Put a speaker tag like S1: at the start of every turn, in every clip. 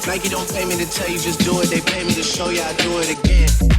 S1: Nike don't pay me to tell you just do it. They pay me to show you I do it again.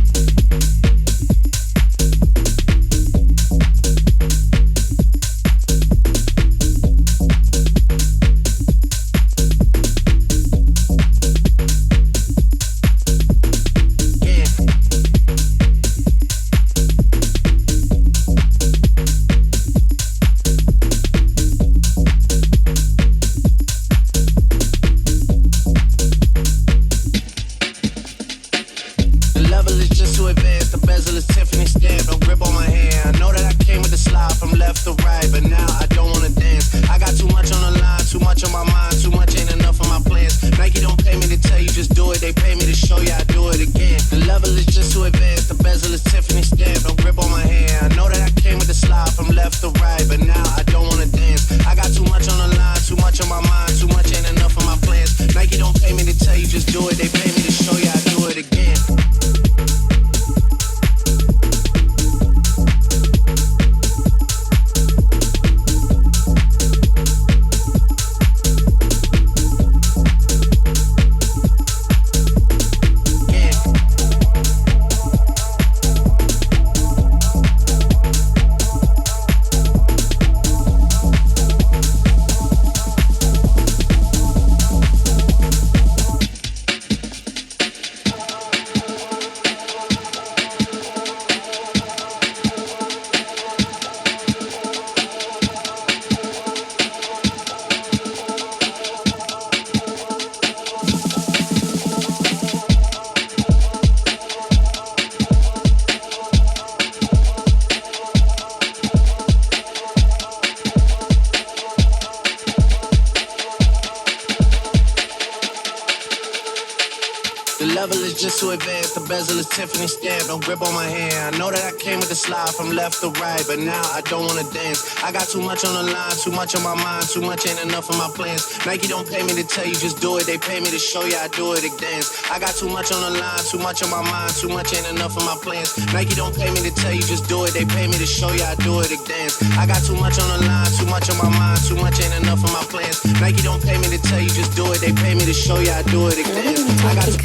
S1: level is just too advanced. The bezel is Tiffany stamp. Don't grip on my hand. I know that I came with the slide from left to right, but now I don't wanna dance. I got too much on the line, too much on my mind, too much ain't enough of my plans. Nike don't pay me to tell you just do it. They pay me to show you I do it. Dance. I got too much on the line, too much on my mind, too much ain't enough of my plans. Nike don't pay me to tell you just do it. They pay me to show you I do it. Dance. I got too much on the line, too much on my mind, too much ain't enough of my plans. Nike don't pay me to tell you just do it. They pay me to show you I do it. Dance. I got too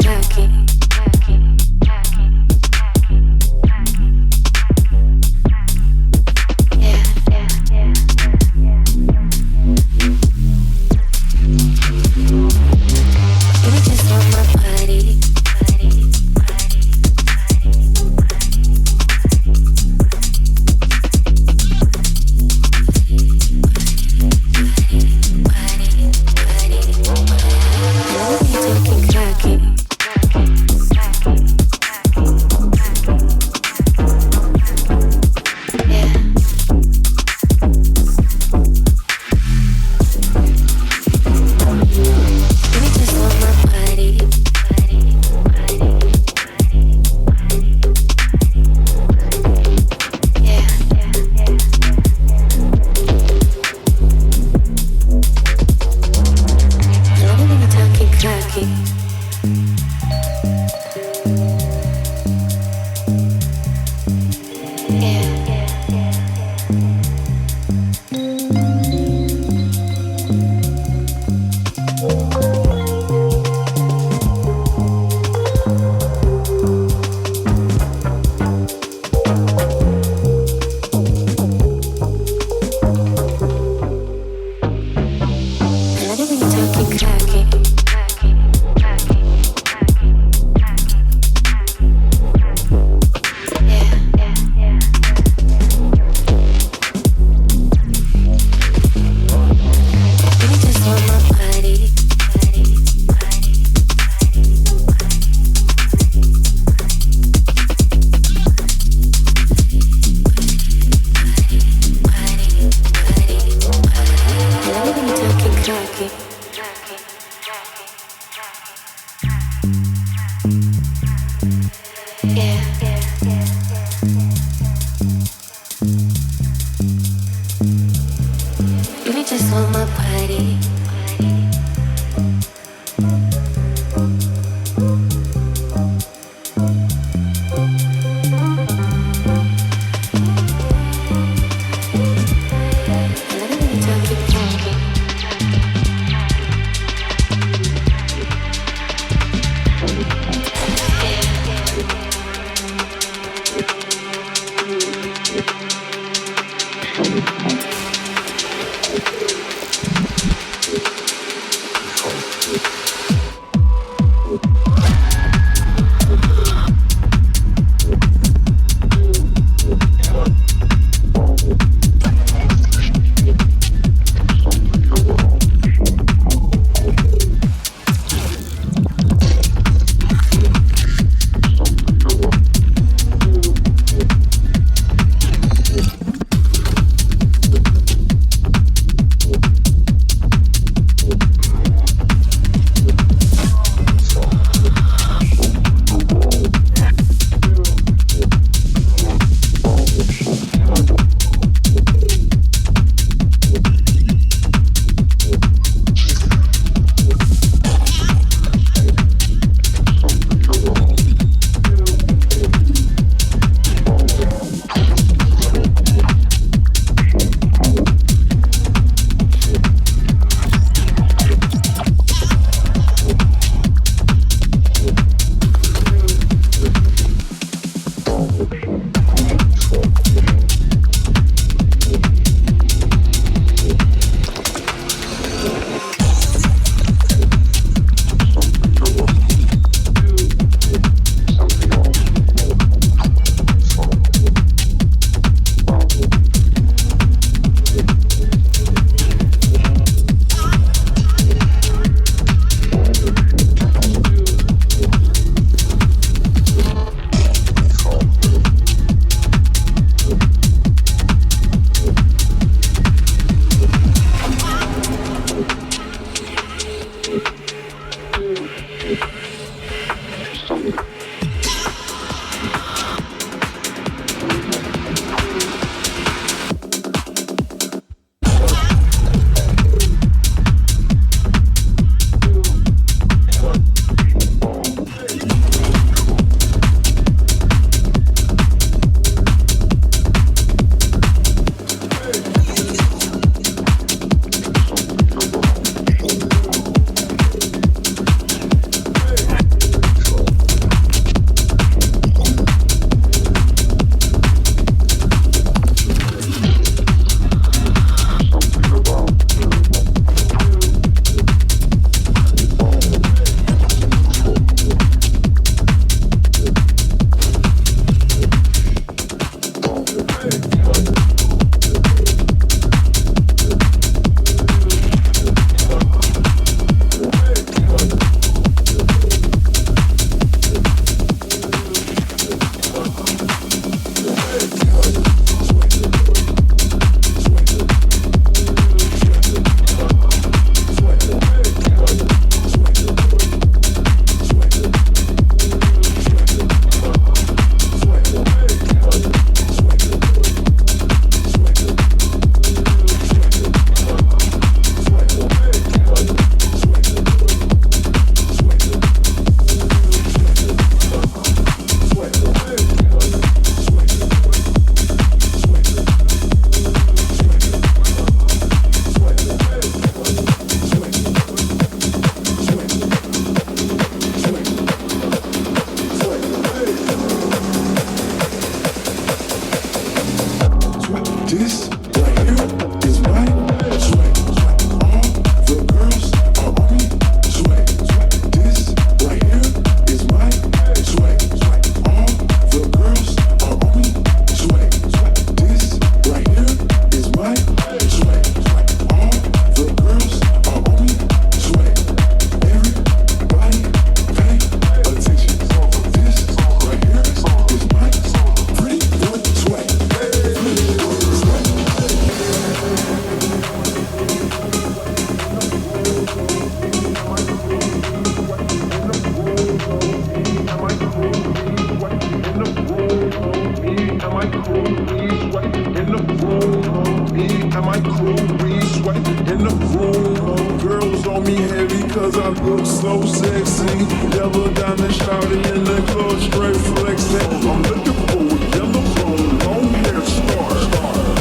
S2: heavy cause I look so sexy. Yellow diamond shawty in the club, straight flexing. I'm looking for a yellow bone, long hair star.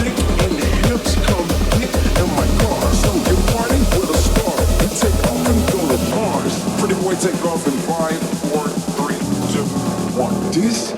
S2: Thick in the hips, come get in my car. So you party with a star. You take off and go to Mars. Pretty boy take off in 5, 4, 3, 2, 1. This